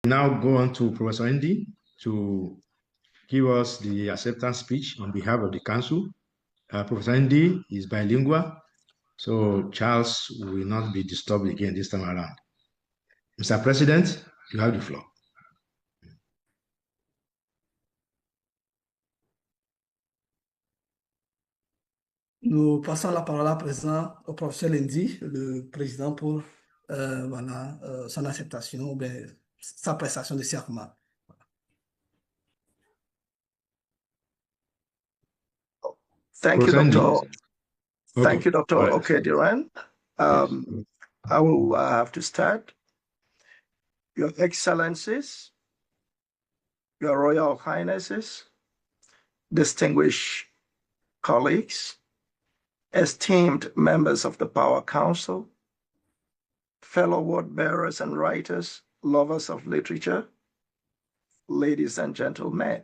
Now go on to Professor Andy to give us the acceptance speech on behalf of the council. Professor Andy is bilingual, so Charles will not be disturbed again this time around. Mr. President, you have the floor. Nous passons la parole à présent au professeur Lendi, le président, pour son acceptation ou bien sa prestation de serment. Thank you, Dr. Okay. Thank you, Dr. Right. Okediran. I will have to start. Your Excellencies, Your Royal Highnesses, distinguished colleagues, esteemed members of the PAWA Council, fellow word bearers and writers, lovers of literature, ladies and gentlemen.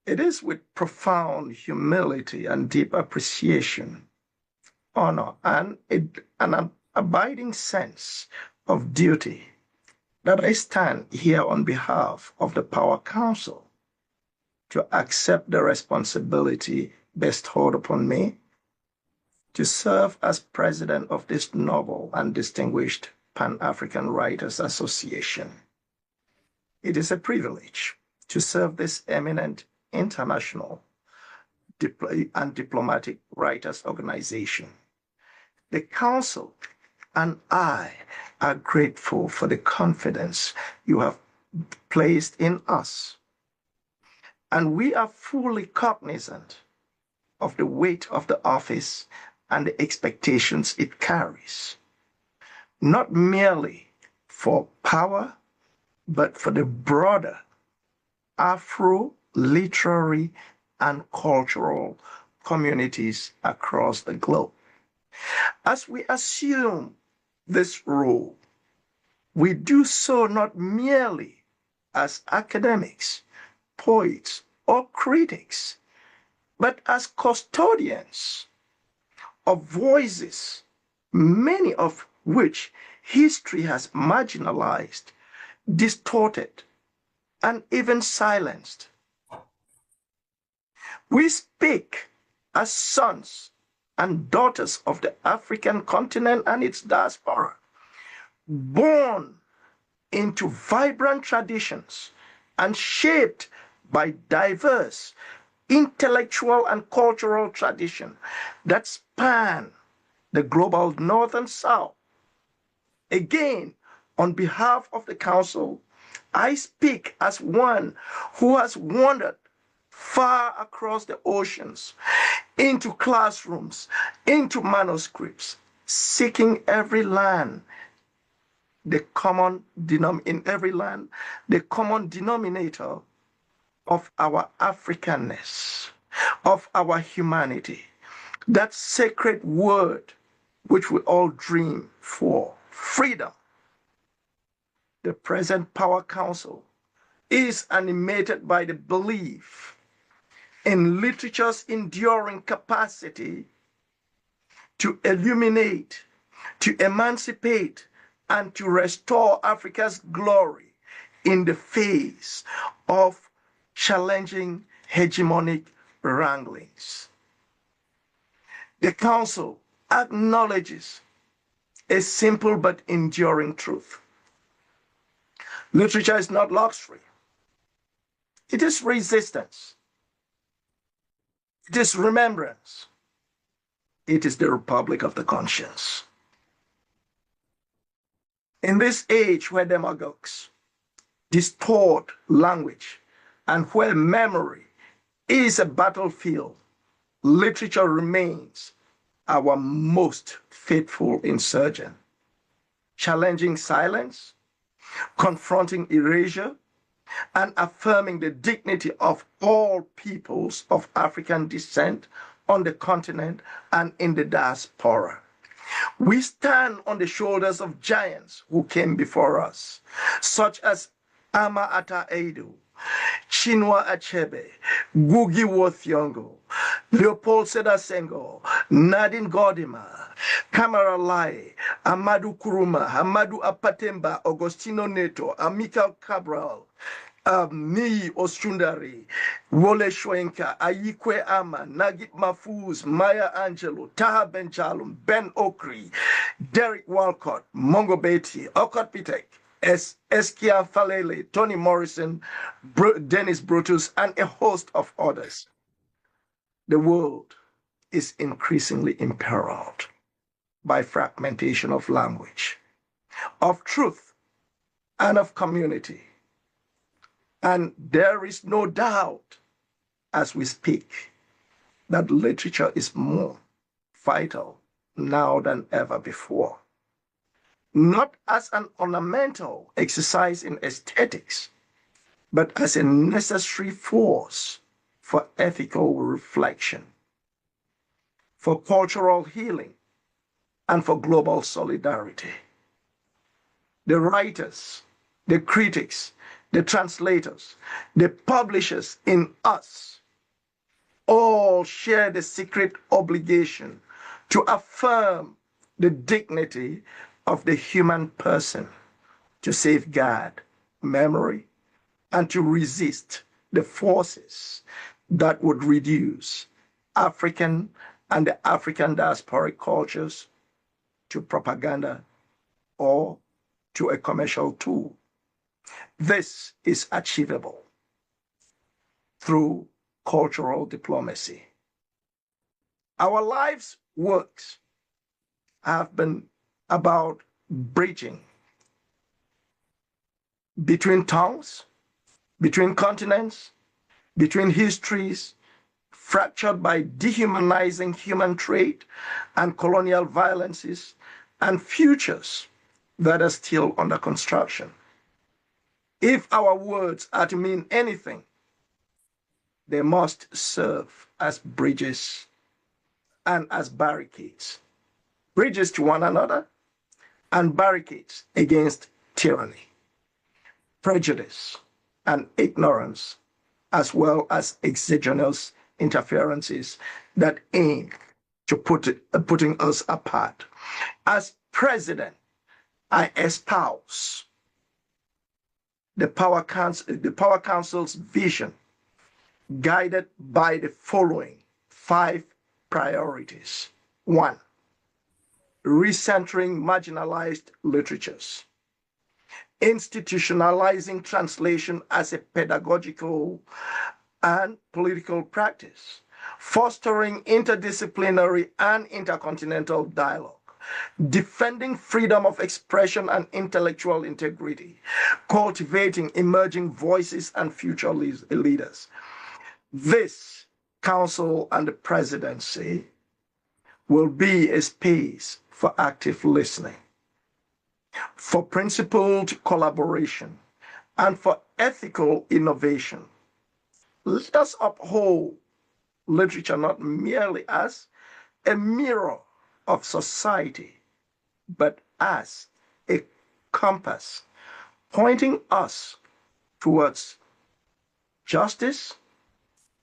It is with profound humility and deep appreciation, honor, and an abiding sense of duty that I stand here on behalf of the PAWA Council to accept the responsibility bestowed upon me to serve as president of this noble and distinguished Pan-African Writers Association. It is a privilege to serve this eminent international and diplomatic writers organization. The Council and I are grateful for the confidence you have placed in us, and we are fully cognizant of the weight of the office and the expectations it carries, not merely for PAWA, but for the broader Afro-literary and cultural communities across the globe. As we assume this role, we do so not merely as academics, poets, or critics, but as custodians of voices, many of which history has marginalized, distorted, and even silenced. We speak as sons and daughters of the African continent and its diaspora, born into vibrant traditions and shaped by diverse intellectual and cultural traditions that span the global north and south. Again, on behalf of the Council, I speak as one who has wandered far across the oceans, into classrooms, into manuscripts, seeking every land, in every land, the common denominator of our Africanness, of our humanity, that sacred word which we all dream for, freedom. The present PAWA Council is animated by the belief in literature's enduring capacity to illuminate, to emancipate, and to restore Africa's glory in the face of challenging hegemonic wranglings. The Council acknowledges a simple but enduring truth. Literature is not luxury. It is resistance. It is remembrance. It is the republic of the conscience. In this age where demagogues distort language and where memory is a battlefield, literature remains our most faithful insurgent, challenging silence, confronting erasure, and affirming the dignity of all peoples of African descent on the continent and in the diaspora. We stand on the shoulders of giants who came before us, such as Ama Ata Edu, Chinua Achebe, Ngugi wa Thiong'o, Leopold Sedar Senghor, Nadine Gordimer, Kamara Lai, Amadou Kuruma, Amadou Apatemba, Agostino Neto, Amical Cabral, Nii Ostrundari, Wole Shwenka, Ayikwe Ama, Nagit Mafuz, Maya Angelou, Taha Benjalum, Ben Okri, Derek Walcott, Mongo Beatty, Okot Pitek, Eskia Falele, Tony Morrison, Dennis Brutus, and a host of others. The world is increasingly imperiled by fragmentation of language, of truth, and of community. And there is no doubt as we speak that literature is more vital now than ever before. Not as an ornamental exercise in aesthetics, but as a necessary force for ethical reflection, for cultural healing, and for global solidarity. The writers, the critics, the translators, the publishers in us all share the secret obligation to affirm the dignity of the human person, to safeguard memory, and to resist the forces that would reduce African and the African diasporic cultures to propaganda or to a commercial tool. This is achievable through cultural diplomacy. Our lives' works have been about bridging between tongues, between continents, between histories, fractured by dehumanizing human trade and colonial violences, and futures that are still under construction. If our words are to mean anything, they must serve as bridges and as barricades. Bridges to one another and barricades against tyranny, prejudice, and ignorance, as well as exogenous interferences that aim to putting us apart. As president, I espouse the PAWA Council's vision, guided by the following 5 priorities. 1, recentering marginalized literatures, institutionalizing translation as a pedagogical and political practice, fostering interdisciplinary and intercontinental dialogue, defending freedom of expression and intellectual integrity, cultivating emerging voices and future leaders. This council and the presidency will be a space for active listening, for principled collaboration, and for ethical innovation. Let us uphold literature not merely as a mirror of society, but as a compass pointing us towards justice,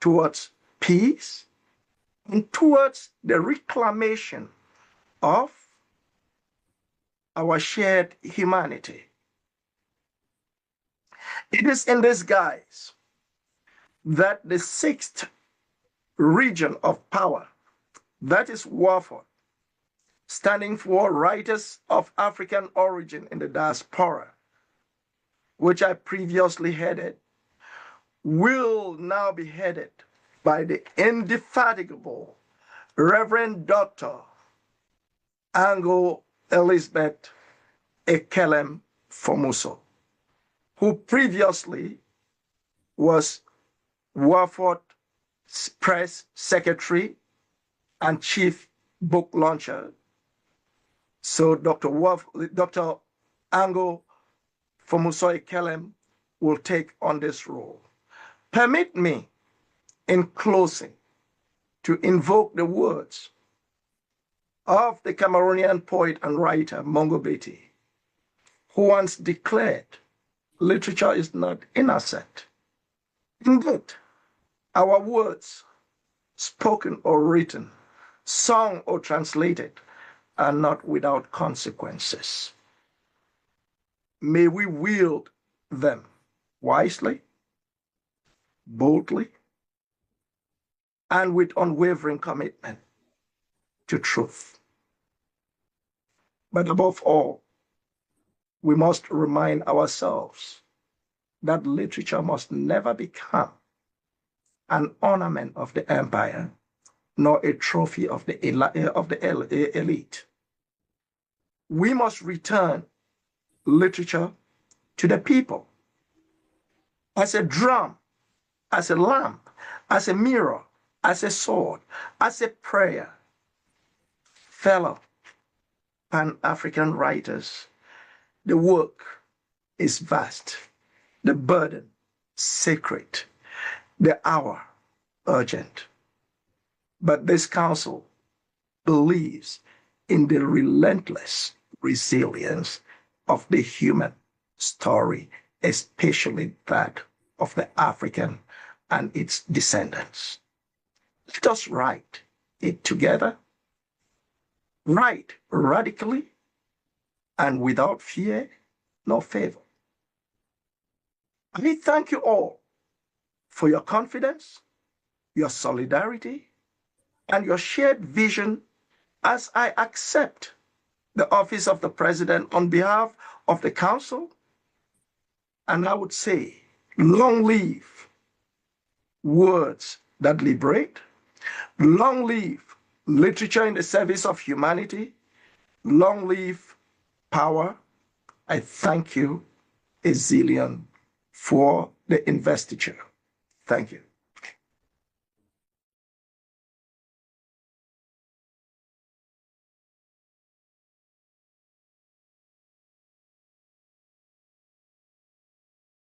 towards peace, and towards the reclamation of our shared humanity. It is in this guise that the 6th region of power, that is WAFOD, standing for Writers of African Origin in the Diaspora, which I previously headed, will now be headed by the indefatigable Reverend Dr. Ango Elizabeth Ekelem Fomuso, who previously was WAFOD Press Secretary and Chief Book Launcher. So Dr. Ango Fomuso Ekelem will take on this role. Permit me, in closing, to invoke the words of the Cameroonian poet and writer Mongo Beatty, who once declared, literature is not innocent. Indeed, our words, spoken or written, sung or translated are not without consequences. May we wield them wisely, boldly, and with unwavering commitment to truth. But above all, we must remind ourselves that literature must never become an ornament of the empire, nor a trophy of the elite. We must return literature to the people as a drum, as a lamp, as a mirror, as a sword, as a prayer. Fellow Pan-African writers, the work is vast, the burden sacred, the hour urgent. But this council believes in the relentless resilience of the human story, especially that of the African and its descendants. Let us write it together, write radically and without fear nor favor. I thank you all for your confidence, your solidarity, and your shared vision as I accept the office of the president on behalf of the council. And I would say, long live words that liberate, long live literature in the service of humanity, long live PAWA. I thank you a zillion for the investiture. Thank you.